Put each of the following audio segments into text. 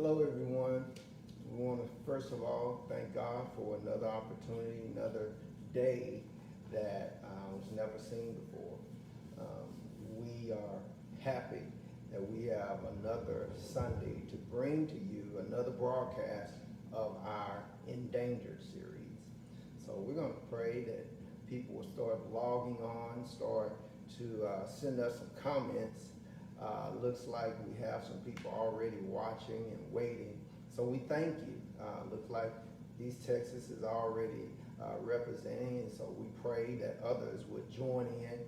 Hello, everyone. We want to first of all thank God for another opportunity, another day that was never seen before. We are happy that we have another Sunday to bring to you another broadcast of our Endangered series. So we're going to pray that people will start logging on, start to send us some comments. Looks like we have some people already watching and waiting. So we thank you. Looks like East Texas is already representing, and so we pray that others would join in.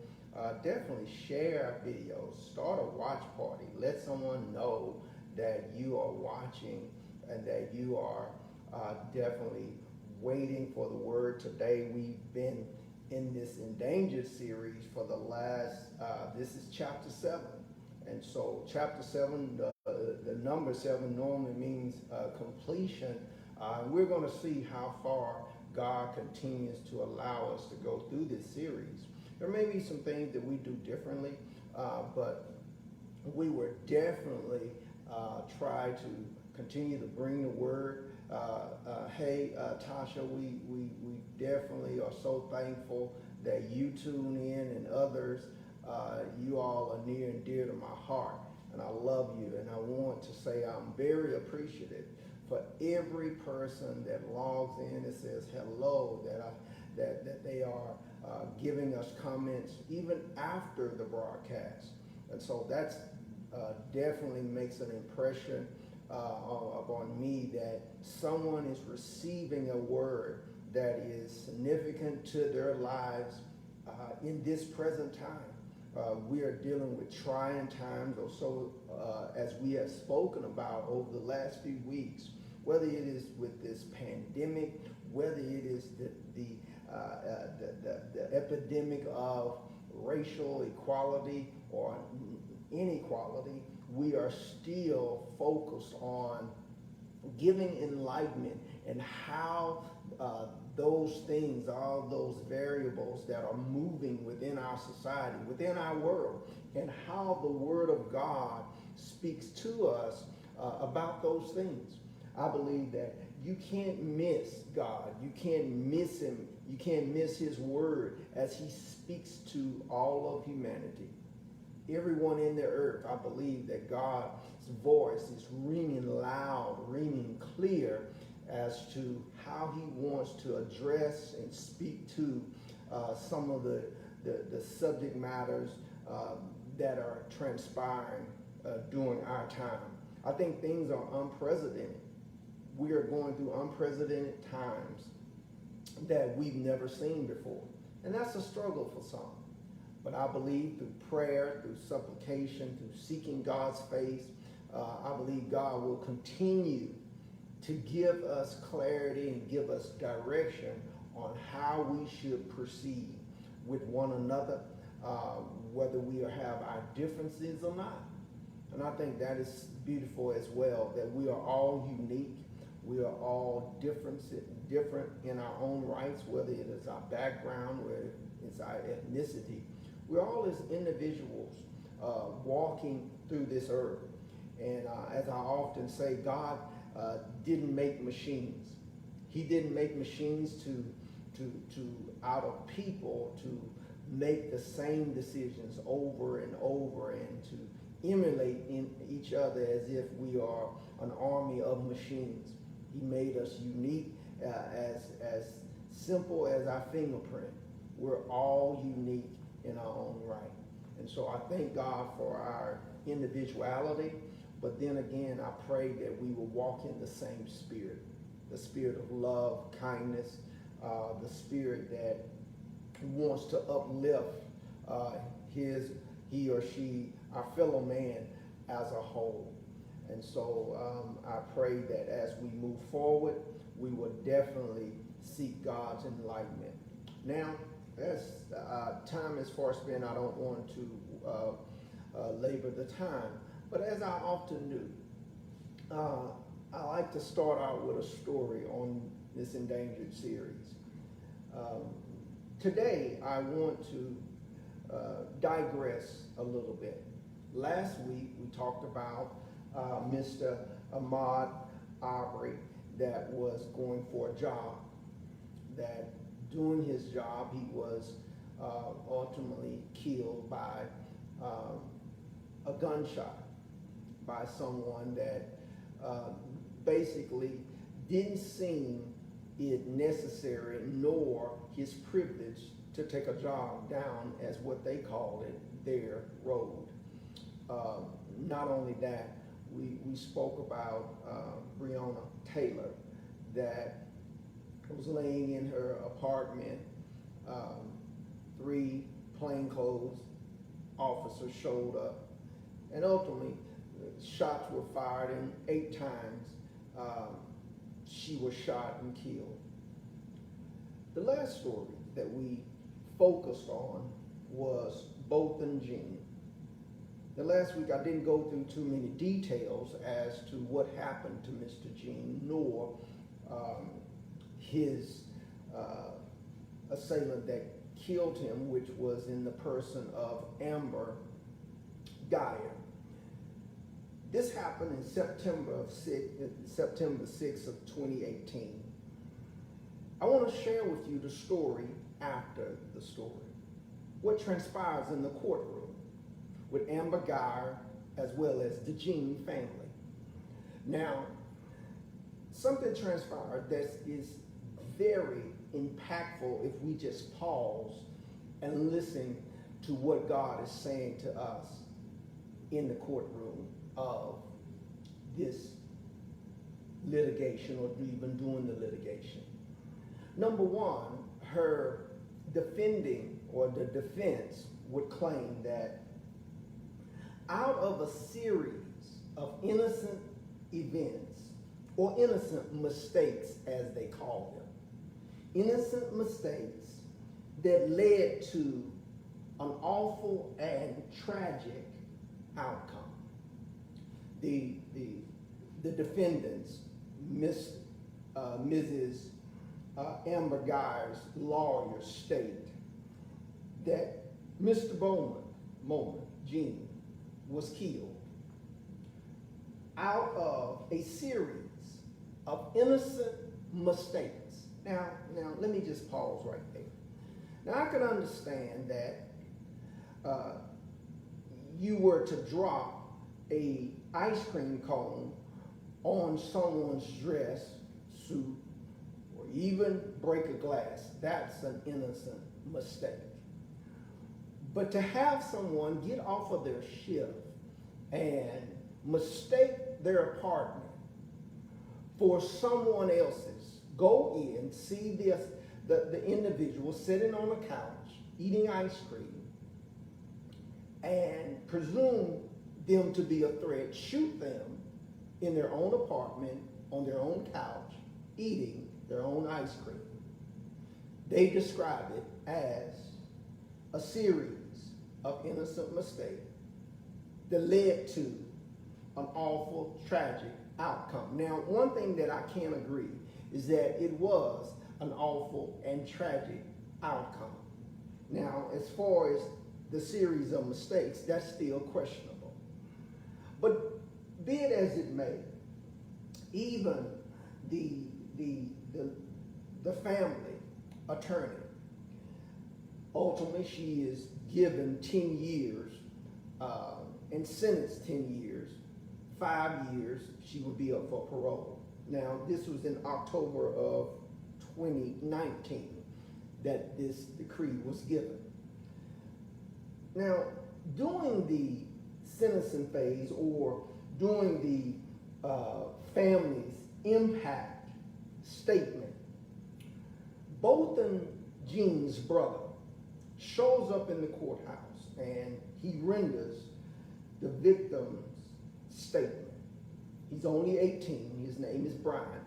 Definitely share our videos. Start a watch party. Let someone know that you are watching and that you are definitely waiting for the word today. We've been in this Endangered series for the last, this is chapter 7. And so chapter 7, the number 7 normally means completion. We're going to see how far God continues to allow us to go through this series. There may be some things that we do differently, but we will definitely try to continue to bring the word. Hey, Tasha, we definitely are so thankful that you tune in and others. You all are near and dear to my heart, and I love you. And I want to say I'm very appreciative for every person that logs in and says hello, that they are giving us comments even after the broadcast. And so that's definitely makes an impression upon me that someone is receiving a word that is significant to their lives in this present time. We are dealing with trying times, or so as we have spoken about over the last few weeks, whether it is with this pandemic, whether it is the epidemic of racial equality or inequality. We are still focused on giving enlightenment and how those things, all those variables that are moving within our society, within our world, and how the Word of God speaks to us about those things. I believe that you can't miss God. You can't miss Him. You can't miss His Word as He speaks to all of humanity. Everyone in the earth, I believe that God's voice is ringing loud, ringing clear as to how He wants to address and speak to some of the subject matters that are transpiring during our time. I think things are unprecedented. We are going through unprecedented times that we've never seen before. And that's a struggle for some. But I believe through prayer, through supplication, through seeking God's face, I believe God will continue to give us clarity and give us direction on how we should proceed with one another, whether we have our differences or not. And I think that is beautiful as well, that we are all unique. We are all different in our own rights, whether it is our background, whether it's our ethnicity. We're all as individuals walking through this earth. And as I often say, God didn't make machines. He didn't make machines to out of people to make the same decisions over and over and to emulate in each other as if we are an army of machines. He made us unique, as simple as our fingerprint. We're all unique in our own right. And so I thank God for our individuality, but then again, I pray that we will walk in the same spirit, the spirit of love, kindness, the spirit that wants to uplift he or she, our fellow man as a whole. And so I pray that as we move forward, we will definitely seek God's enlightenment. Now, as time is far spent, I don't want to labor the time. But as I often do, I like to start out with a story on this Endangered series. Today, I want to digress a little bit. Last week, we talked about Mr. Ahmad Arbery, that was going for a job. That doing his job, he was ultimately killed by a gunshot by someone that basically didn't seem it necessary nor his privilege to take a job down, as what they called it, their road. Not only that, we spoke about Breonna Taylor, that was laying in her apartment. 3 plainclothes officers showed up, and ultimately shots were fired, and 8 times she was shot and killed. The last story that we focused on was Botham Jean. The last week I didn't go through too many details as to what happened to Mr. Jean, nor his assailant that killed him, which was in the person of Amber Geyer. This happened in September 6th of 2018. I want to share with you the story after the story, what transpires in the courtroom with Amber Geyer as well as the Jean family. Now, something transpired that is very impactful if we just pause and listen to what God is saying to us in the courtroom of this litigation, or even during the litigation. Number one, her defending, or the defense would claim that out of a series of innocent events, or innocent mistakes as they call them, innocent mistakes that led to an awful and tragic outcome. The defendants, Mrs. Amber Geyer's lawyers state that Mr. Bowman, Jean, was killed out of a series of innocent mistakes. Now, let me just pause right there. Now, I can understand that you were to drop a ice cream cone on someone's dress, suit, or even break a glass. That's an innocent mistake. But to have someone get off of their shift and mistake their apartment for someone else's, go in, see the individual sitting on a couch eating ice cream, and presume them to be a threat, shoot them in their own apartment, on their own couch, eating their own ice cream. They describe it as a series of innocent mistakes that led to an awful, tragic outcome. Now, one thing that I can agree is that it was an awful and tragic outcome. Now, as far as the series of mistakes, that's still questionable. But be it as it may, even the family attorney, ultimately she is given 10 years and sentenced 10 years. 5 years she would be up for parole. Now, this was in October of 2019 that this decree was given. Now, during the sentencing phase, or during the family's impact statement, Botham Jean's brother shows up in the courthouse and he renders the victim's statement. He's only 18, his name is Brian,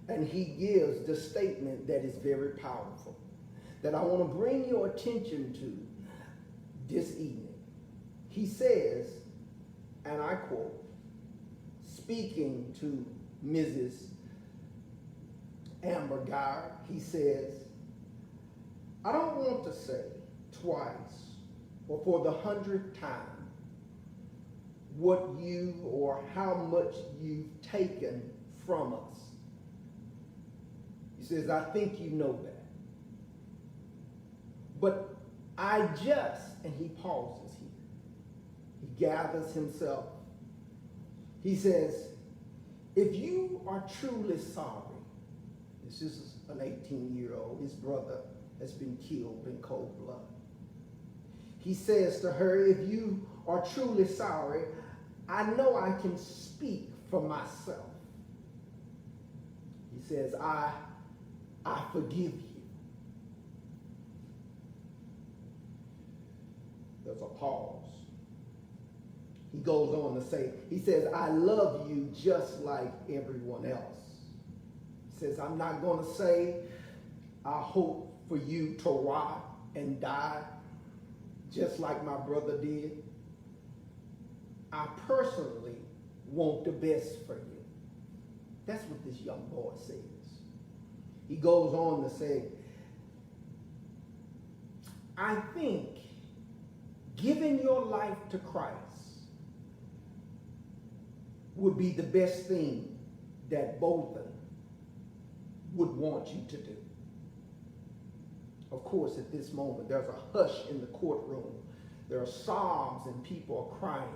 and he gives the statement that is very powerful, that I want to bring your attention to this evening. He says, and I quote, speaking to Mrs. Amber Geyer, he says, I don't want to say twice or for the 100th time what you or how much you've taken from us. He says, I think you know that. But I just, and he pauses here. He gathers himself. He says, if you are truly sorry, this is an 18-year-old, his brother has been killed in cold blood. He says to her, if you are truly sorry, I know I can speak for myself. He says, I forgive you. There's a pause. He goes on to say, he says, I love you just like everyone else. He says, I'm not going to say, I hope for you to rot and die just like my brother did. I personally want the best for you. That's what this young boy says. He goes on to say, I think giving your life to Christ would be the best thing that both of them would want you to do. Of course, at this moment, there's a hush in the courtroom. There are sobs and people are crying.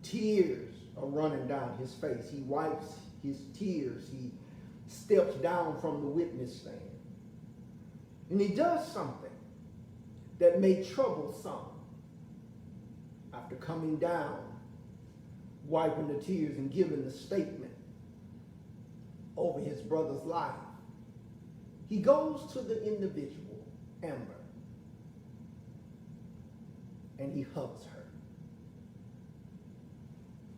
Tears are running down his face. He wipes his tears. He steps down from the witness stand. And he does something that may trouble some. After coming down, wiping the tears and giving the statement over his brother's life, he goes to the individual, Amber, and he hugs her.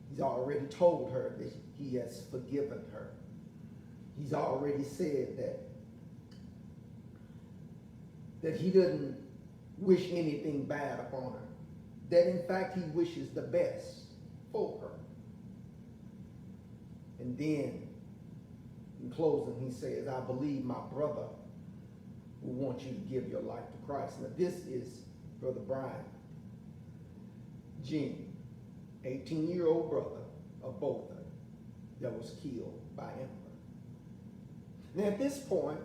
He's already told her that he has forgiven her. He's already said that he doesn't wish anything bad upon her. That in fact he wishes the best for her. And then, in closing, he says, I believe my brother will want you to give your life to Christ. Now this is Brother Brian Jean, 18-year-old brother of both of them that was killed by Amber. Now at this point,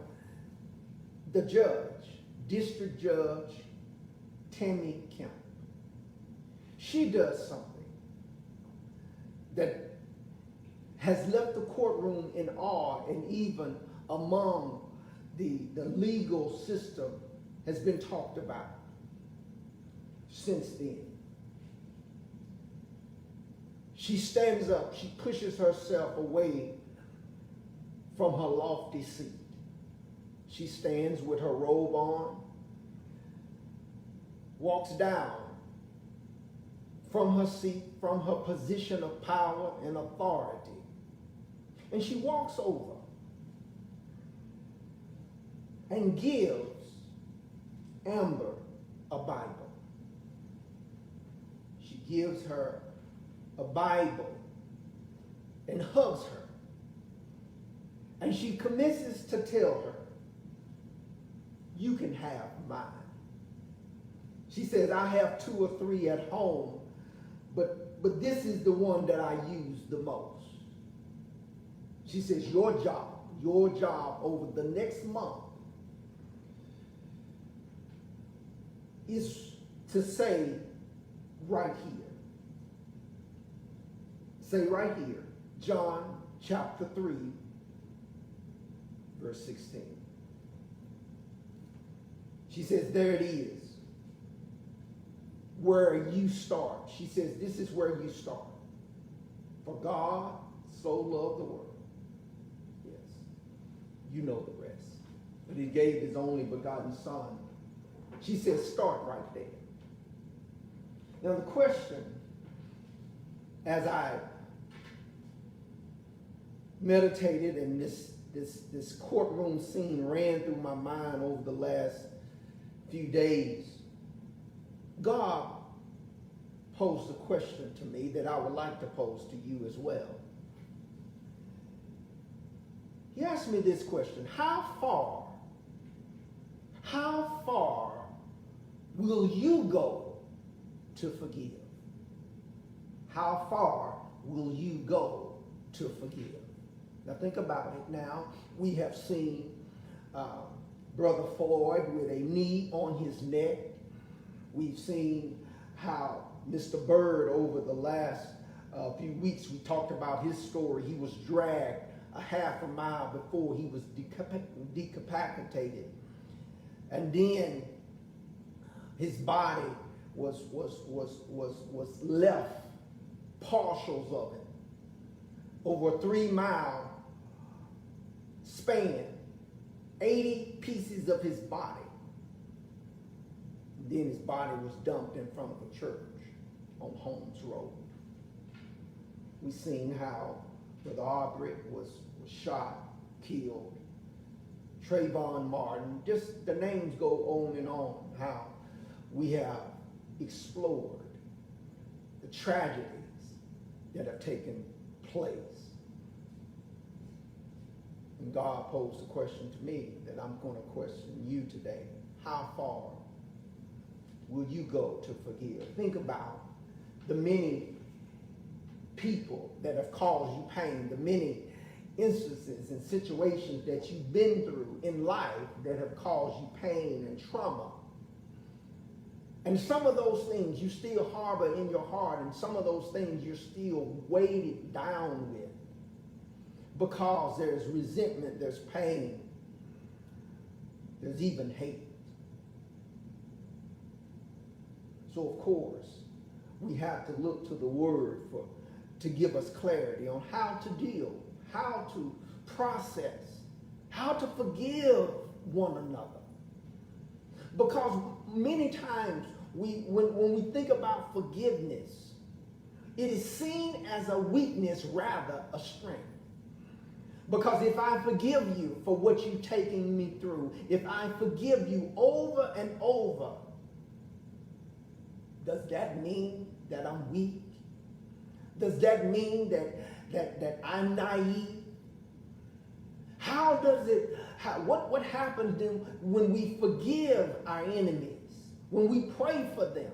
the judge, District Judge Tammy Kemp, she does something that has left the courtroom in awe, and even among the legal system has been talked about since then. She stands up, she pushes herself away from her lofty seat. She stands with her robe on, walks down from her seat, from her position of power and authority, and she walks over and gives Amber a Bible. She gives her a Bible and hugs her. And she commences to tell her, you can have mine. She says, I have 2 or 3 at home, but this is the one that I use the most. She says, your job over the next month is to say right here. Say right here, John chapter 3, verse 16. She says, there it is, where you start. She says, this is where you start. For God so loved the world. Yes, you know the rest. But he gave his only begotten Son. She says, start right there. Now the question, as I meditated and this courtroom scene ran through my mind over the last few days, God posed a question to me that I would like to pose to you as well. He asked me this question: how far will you go to forgive? how far will you go to forgive? Now think about it now. We have seen Brother Floyd with a knee on his neck. We've seen how Mr. Bird over the last few weeks, we talked about his story. He was dragged a half a mile before he was decapitated. And then his body was left, partials of it, over a 3-mile span, 80 pieces of his body. And then his body was dumped in front of a church on Holmes Road. We've seen how Brother Aubrey was shot, killed. Trayvon Martin, just the names go on and on, how we have explored the tragedies that have taken place. And God posed a question to me that I'm going to question you today. How far will you go to forgive? Think about the many people that have caused you pain, the many instances and situations that you've been through in life that have caused you pain and trauma. And some of those things you still harbor in your heart, and some of those things you're still weighted down with because there's resentment, there's pain, there's even hate. So of course, we have to look to the Word to give us clarity on how to deal, how to process, how to forgive one another. Because many times when we think about forgiveness, it is seen as a weakness rather a strength. Because if I forgive you for what you've taken me through, if I forgive you over and over, does that mean that I'm weak? Does that mean that I'm naive? How does it, what happens then when we forgive our enemies, when we pray for them?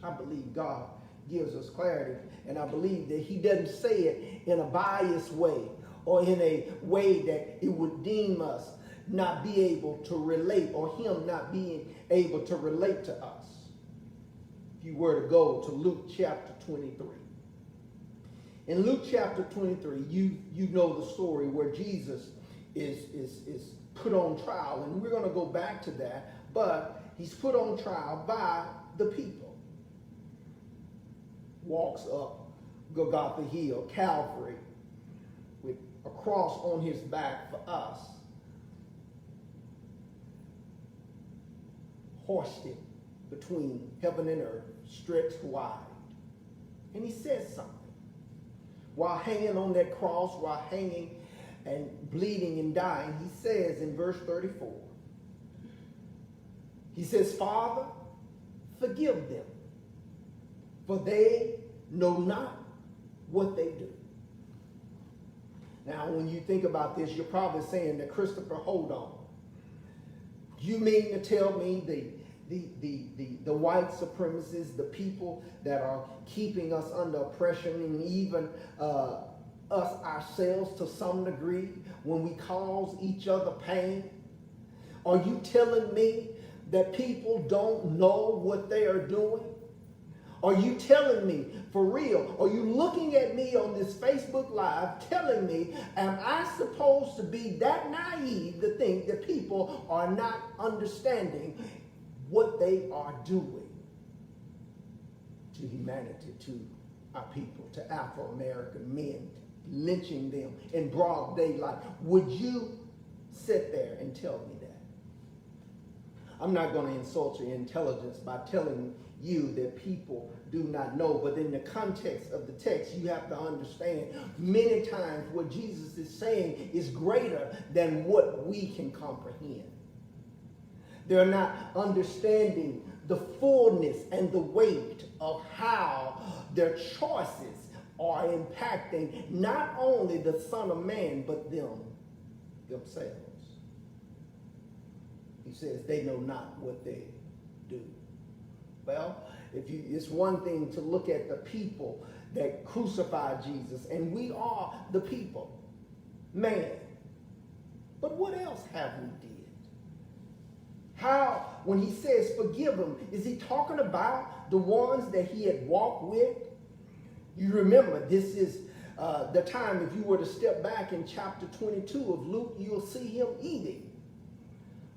I believe God gives us clarity, and I believe that he doesn't say it in a biased way or in a way that it would deem us not be able to relate, or him not being able to relate to us. If you were to go to Luke chapter 23. In Luke chapter 23, you know the story where Jesus is put on trial, and we're going to go back to that, but he's put on trial by the people. Walks up Golgotha Hill, Calvary, with a cross on his back for us. Hoisted between heaven and earth, stretched wide. And he says something. While hanging on that cross, while hanging and bleeding and dying, he says in verse 34, he says, Father, forgive them, for they know not what they do. Now, when you think about this, you're probably saying that, Christopher, hold on. You mean to tell me the white supremacists, the people that are keeping us under oppression, and even us ourselves to some degree, when we cause each other pain? Are you telling me that people don't know what they are doing? Are you telling me, for real, are you looking at me on this Facebook Live telling me, am I supposed to be that naive to think that people are not understanding what they are doing to humanity, to our people, to Afro-American men, lynching them in broad daylight? Would you sit there and tell me that? I'm not going to insult your intelligence by telling you that people do not know, but in the context of the text, you have to understand many times what Jesus is saying is greater than what we can comprehend. They're not understanding the fullness and the weight of how their choices are impacting not only the Son of Man, but themselves. He says they know not what they do. Well, It's one thing to look at the people that crucified Jesus, and we are the people, man. But what else have we did? How, when he says forgive them, is he talking about the ones that he had walked with? You remember, this is the time, if you were to step back in chapter 22 of Luke, you'll see him eating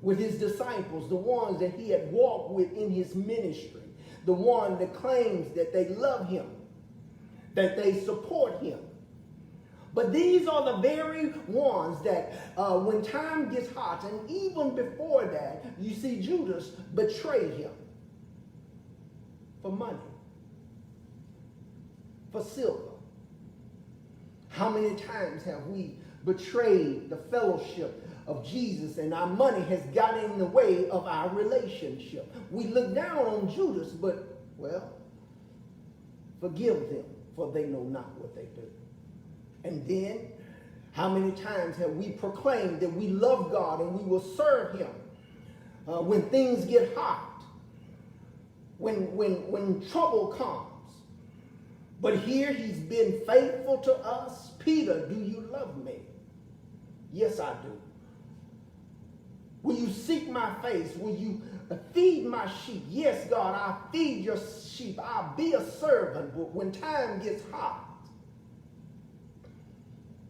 with his disciples, the ones that he had walked with in his ministry, the one that claims that they love him, that they support him. But these are the very ones that when time gets hot, and even before that, you see Judas betray him for money, for silver. How many times have we betrayed the fellowship of Jesus, and our money has gotten in the way of our relationship? We look down on Judas, but, well, forgive them, for they know not what they do. And then, how many times have we proclaimed that we love God and we will serve him when things get hot, when trouble comes? But here he's been faithful to us. Peter, do you love me? Yes, I do. Will you seek my face? Will you feed my sheep? Yes, God, I'll feed your sheep. I'll be a servant. But when time gets hot,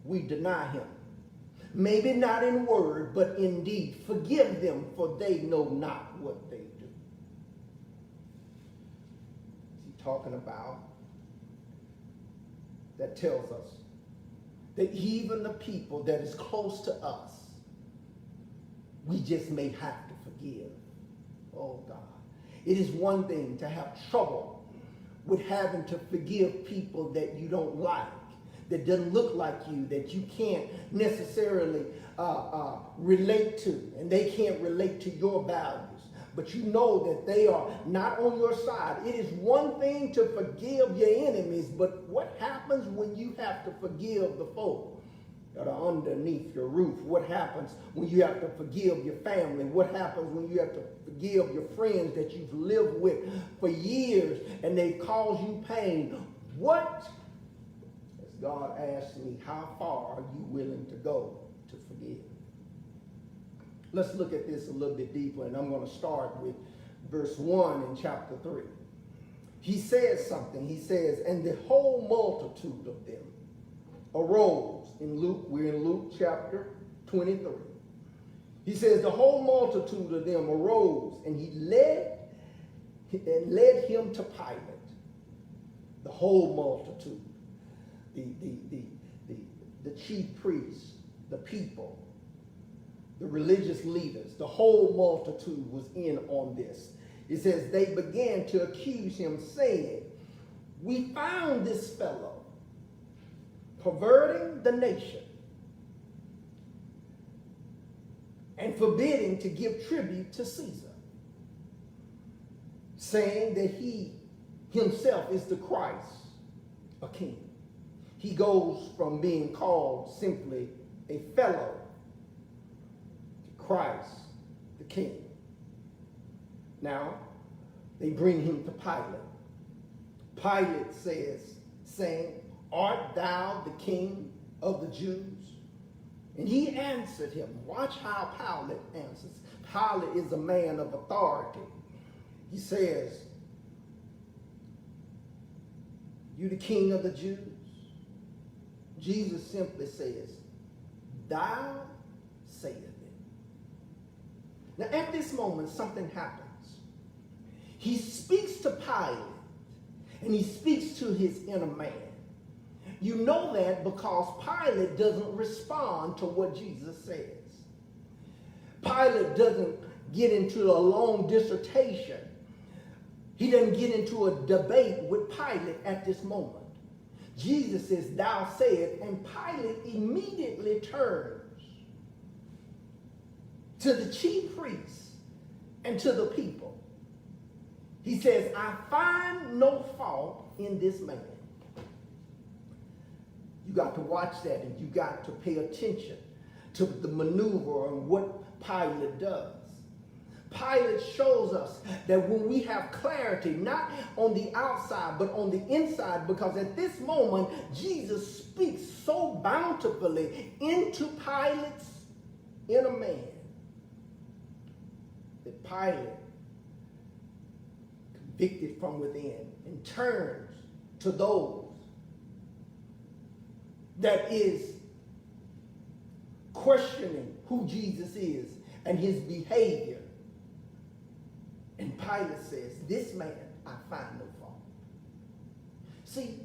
we deny him. Maybe not in word, but in deed. Forgive them, for they know not what they do. He's talking about that tells us that even the people that is close to us, we just may have to forgive. Oh God. It is one thing to have trouble with having to forgive people that you don't like, that doesn't look like you, that you can't necessarily relate to, and they can't relate to your values. But you know that they are not on your side. It is one thing to forgive your enemies, but what happens when you have to forgive the folk that are underneath your roof? What happens when you have to forgive your family? What happens when you have to forgive your friends that you've lived with for years and they've caused you pain? What, as God asked me, how far are you willing to go to forgive? Let's look at this a little bit deeper, and I'm going to start with verse 1 in chapter 3. He says something. He says, and the whole multitude of them arose. In Luke, we're in Luke chapter 23. He says, the whole multitude of them arose, and he led him to Pilate. The whole multitude, the chief priests, the people, the religious leaders, the whole multitude was in on this. It says they began to accuse him, saying, we found this fellow perverting the nation and forbidding to give tribute to Caesar, saying that he himself is the Christ, a king. He goes from being called simply a fellow Christ, the king. Now, they bring him to Pilate. Pilate says, saying, art thou the king of the Jews? And he answered him. Watch how Pilate answers. Pilate is a man of authority. He says, you the king of the Jews? Jesus simply says, thou sayest it. Now, at this moment, something happens. He speaks to Pilate, and he speaks to his inner man. You know that because Pilate doesn't respond to what Jesus says. Pilate doesn't get into a long dissertation. He doesn't get into a debate with Pilate at this moment. Jesus says, thou sayest, and Pilate immediately turns to the chief priests and to the people. He says, I find no fault in this man. You got to watch that, and you got to pay attention to the maneuver and what Pilate does. Pilate shows us that when we have clarity, not on the outside, but on the inside, because at this moment, Jesus speaks so bountifully into Pilate's inner man that Pilate, convicted from within, and turns to those that is questioning who Jesus is and his behavior. And Pilate says, this man I find no fault. See,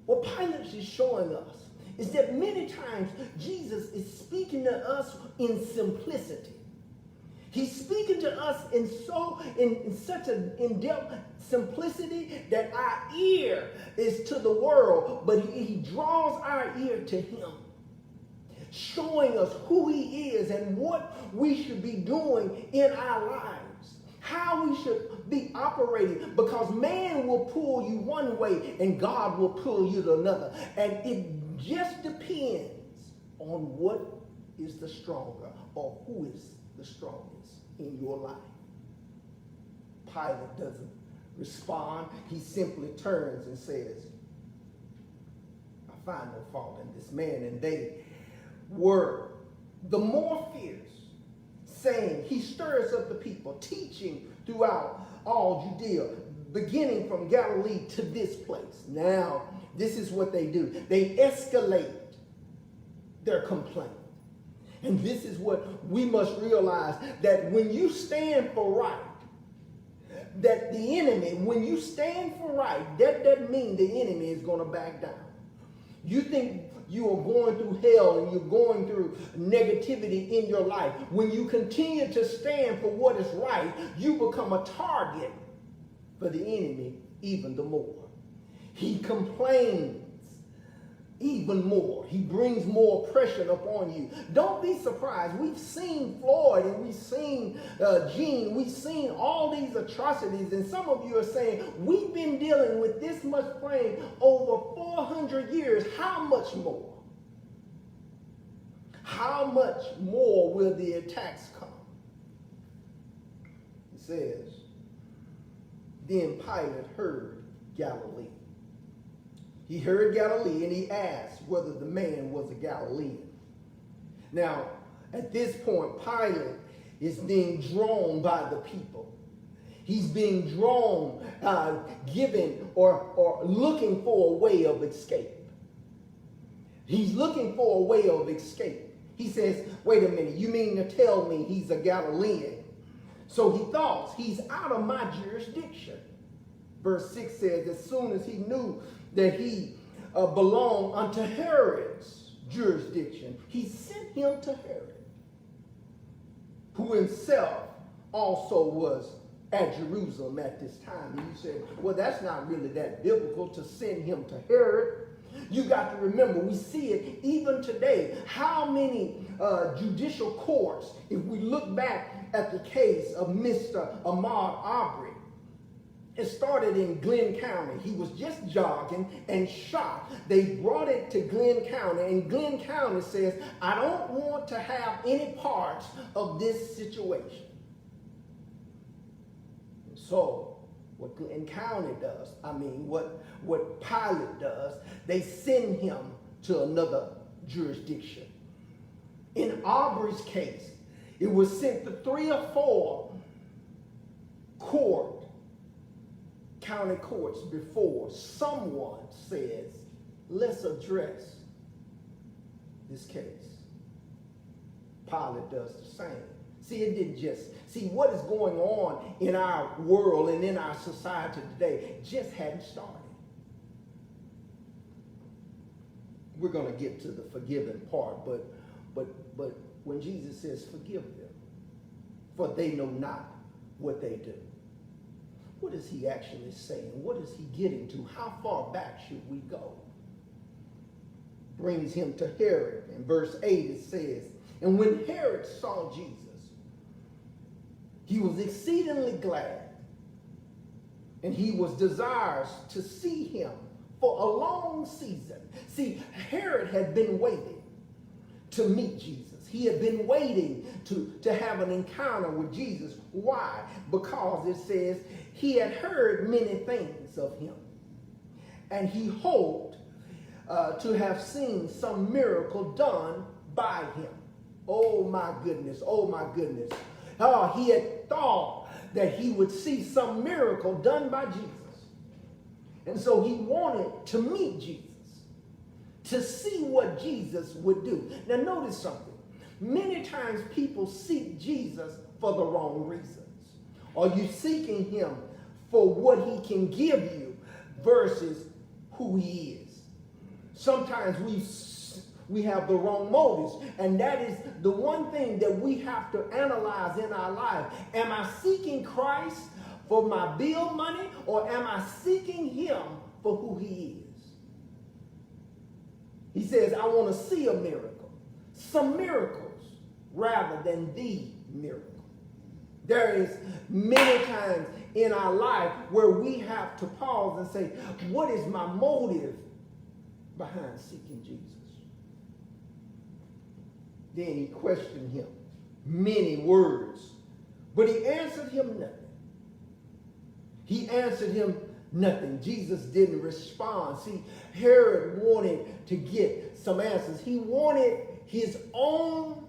what Pilate is showing us is that many times Jesus is speaking to us in simplicity. He's speaking to us in such an in-depth simplicity that our ear is to the world, but he draws our ear to him, showing us who he is and what we should be doing in our lives, how we should be operating, because man will pull you one way and God will pull you to another. And it just depends on what is the stronger, or who is the strongest in your life. Pilate doesn't respond. He simply turns and says, I find no fault in this man. And they were the more fierce, saying, he stirs up the people, teaching throughout all Judea, beginning from Galilee to this place. Now, this is what they do. They escalate their complaint. And this is what we must realize, that when you stand for right, that the enemy, when you stand for right, that doesn't mean the enemy is going to back down. You think you are going through hell and you're going through negativity in your life. When you continue to stand for what is right, you become a target for the enemy even the more. He complains even more. He brings more oppression upon you. Don't be surprised. We've seen Floyd and we've seen Gene. We've seen all these atrocities. And some of you are saying, we've been dealing with this much pain over 400 years. How much more? How much more will the attacks come? It says, then Pilate heard Galilee. He heard Galilee and he asked whether the man was a Galilean. Now, at this point, Pilate is being drawn by the people. He's being drawn, given or looking for a way of escape. He's looking for a way of escape. He says, wait a minute, you mean to tell me he's a Galilean? So he thought, he's out of my jurisdiction. Verse 6 says, as soon as he knew that he belonged unto Herod's jurisdiction, he sent him to Herod, who himself also was at Jerusalem at this time. And you say, well, that's not really that biblical to send him to Herod. You got to remember, we see it even today. How many judicial courts, if we look back at the case of Mr. Ahmaud Arbery, it started in Glenn County. He was just jogging and shot. They brought it to Glenn County, and Glenn County says, I don't want to have any parts of this situation. So what Glenn County does, what Pilate does, they send him to another jurisdiction. In Arbery's case, it was sent to 3 or 4 county courts before someone says, let's address this case. Pilate does the same. See, it didn't just, what is going on in our world and in our society today just hadn't started. We're going to get to the forgiving part, but when Jesus says forgive them, for they know not what they do. What is he actually saying? What is he getting to? How far back should we go? Brings him to Herod. In verse 8 it says, and when Herod saw Jesus, he was exceedingly glad, and he was desirous to see him for a long season. See, Herod had been waiting to meet Jesus. He had been waiting to have an encounter with Jesus. Why? Because it says he had heard many things of him. And he hoped to have seen some miracle done by him. Oh my goodness, oh my goodness. Oh, he had thought that he would see some miracle done by Jesus. And so he wanted to meet Jesus, to see what Jesus would do. Now notice something. Many times people seek Jesus for the wrong reasons. Are you seeking him for what he can give you versus who he is? Sometimes we have the wrong motives, and that is the one thing that we have to analyze in our life. Am I seeking Christ for my bill money, or am I seeking him for who he is? He says, I want to see a miracle, some miracles, rather than the miracle. There is many times in our life where we have to pause and say, what is my motive behind seeking Jesus? Then he questioned him many words, but he answered him nothing. He answered him nothing. Jesus didn't respond. See, Herod wanted to get some answers. He wanted his own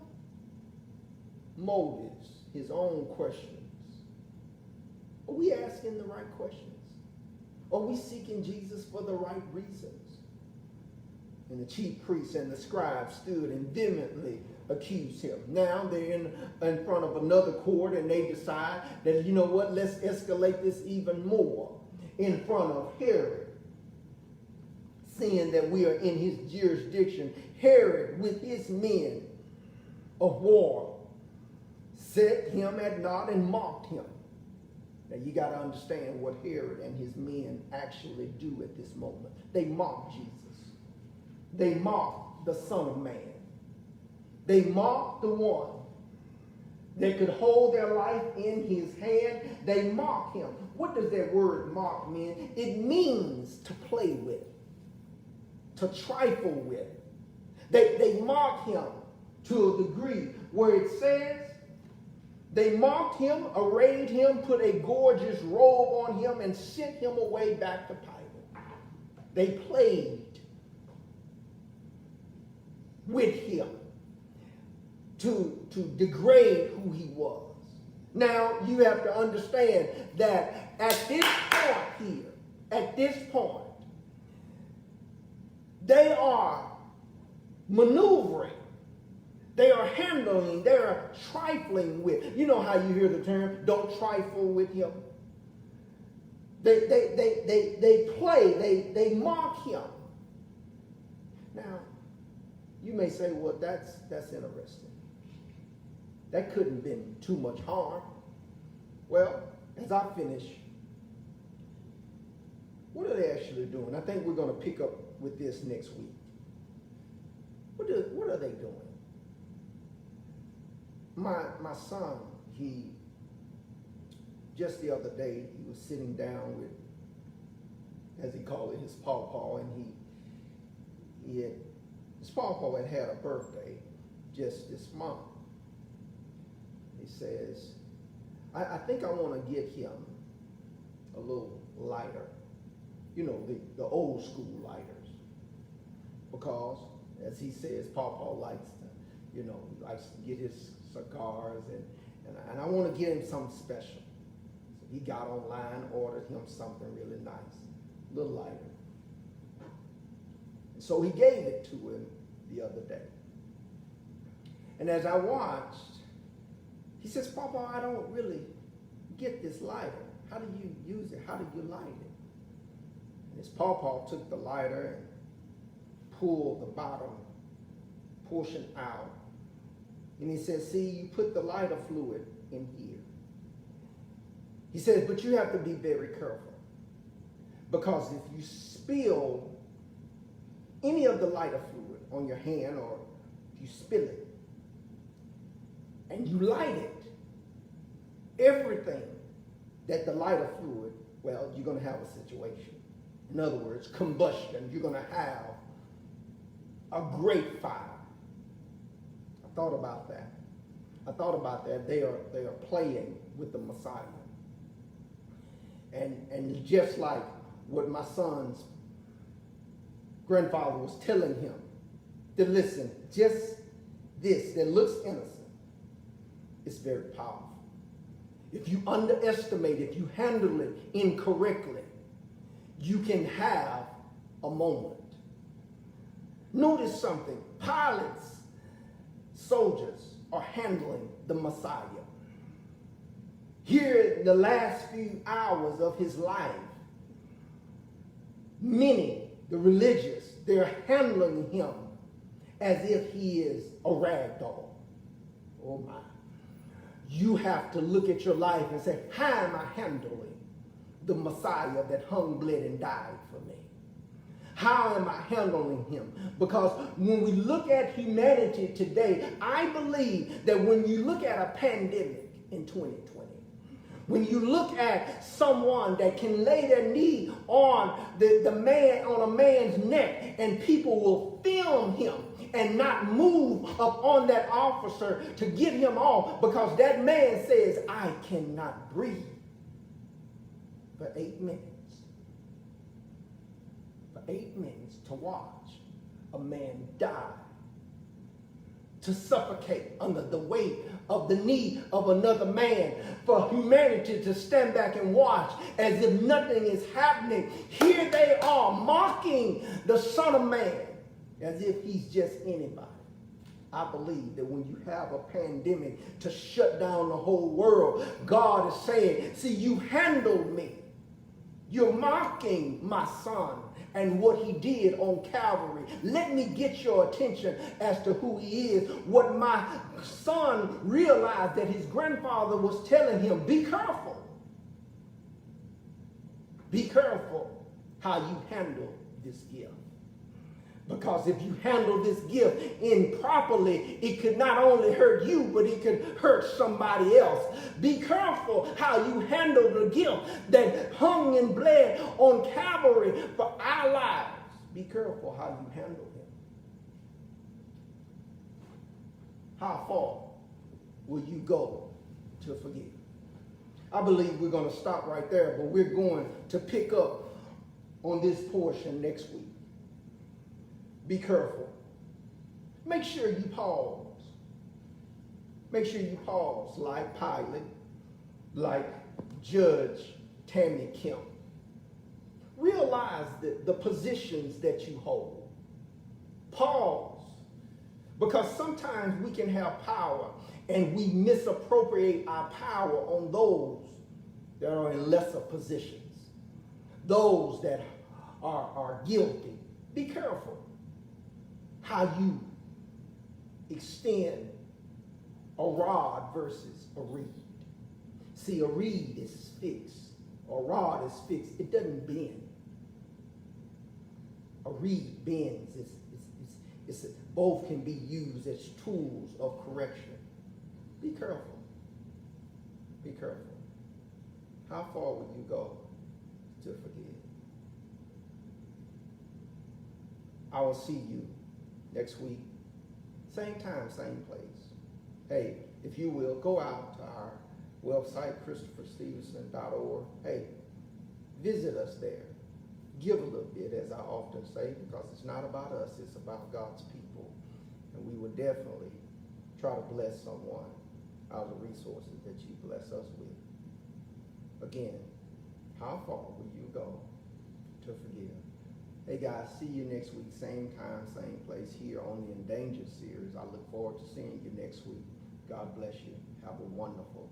motives, his own questions. Are we asking the right questions? Are we seeking Jesus for the right reasons? And the chief priests and the scribes stood and vehemently accused him. Now they're in front of another court, and they decide that, you know what, let's escalate this even more in front of Herod. Seeing that we are in his jurisdiction, Herod with his men of war set him at naught and mocked him. Now you got to understand what Herod and his men actually do at this moment. They mock Jesus. They mock the Son of Man. They mock the one that could hold their life in his hand. They mock him. What does that word mock mean? It means to play with, to trifle with. They mock him to a degree where it says they mocked him, arrayed him, put a gorgeous robe on him, and sent him away back to Pilate. They played with him to degrade who he was. Now, you have to understand that at this point here, at this point, they are maneuvering. They are handling, they are trifling with. You know how you hear the term, don't trifle with him. They play, they mock him. Now, you may say, well, that's interesting. That couldn't have been too much harm. Well, as I finish, what are they actually doing? I think we're going to pick up with this next week. What are they doing? My son, he, just the other day, he was sitting down with, as he called it, his pawpaw, and his pawpaw had a birthday just this month. He says, I think I want to get him a little lighter. You know, the old school lighters. Because, as he says, Pawpaw likes to, he likes to get his cigars, and I want to get him something special. So he got online, ordered him something really nice, a little lighter. And so he gave it to him the other day. And as I watched, he says, Papa, I don't really get this lighter. How do you use it? How do you light it? And his pawpaw took the lighter and pulled the bottom portion out. And he says, see, you put the lighter fluid in here. He says, but you have to be very careful. Because if you spill any of the lighter fluid on your hand, or if you spill it, and you light it, everything that the lighter fluid, well, you're going to have a situation. In other words, combustion. You're going to have a great fire. I thought about that. I thought about that. They are playing with the Messiah. And just like what my son's grandfather was telling him, to listen, just this that looks innocent is very powerful. If you underestimate, if you handle it incorrectly, you can have a moment. Notice something. Pilate's soldiers are handling the Messiah. Here in the last few hours of his life, many, the religious, they're handling him as if he is a rag doll. Oh my. You have to look at your life and say, how am I handling the Messiah that hung, bled, and died for me? How am I handling him? Because when we look at humanity today, I believe that when you look at a pandemic in 2020, when you look at someone that can lay their knee on the man, on a man's neck, and people will film him and not move up on that officer to get him off because that man says, I cannot breathe for 8 minutes. For 8 minutes to watch a man die, to suffocate under the weight of the knee of another man, for humanity to stand back and watch as if nothing is happening. Here they are mocking the Son of Man as if he's just anybody. I believe that when you have a pandemic to shut down the whole world, God is saying, see, you handled me. You're mocking my son and what he did on Calvary. Let me get your attention as to who he is. What my son realized that his grandfather was telling him, be careful. Be careful how you handle this gift. Because if you handle this gift improperly, it could not only hurt you, but it could hurt somebody else. Be careful how you handle the gift that hung and bled on Calvary for our lives. Be careful how you handle him. How far will you go to forgive? I believe we're going to stop right there, but we're going to pick up on this portion next week. Be careful. Make sure you pause. Make sure you pause like Pilate, like Judge Tammy Kemp. Realize the positions that you hold. Pause. Because sometimes we can have power and we misappropriate our power on those that are in lesser positions. Those that are guilty. Be careful how you extend a rod versus a reed. See, a reed is fixed. A rod is fixed. It doesn't bend. A reed bends. Both can be used as tools of correction. Be careful. Be careful. How far will you go to forgive? I will see you next week, same time, same place. Hey, if you will, go out to our website, cstephenson.org. Hey, visit us there. Give a little bit, as I often say, because it's not about us, it's about God's people. And we will definitely try to bless someone out of the resources that you bless us with. Again, how far will you go to forgive? Hey guys, see you next week, same time, same place here on the Endangered series. I look forward to seeing you next week. God bless you. Have a wonderful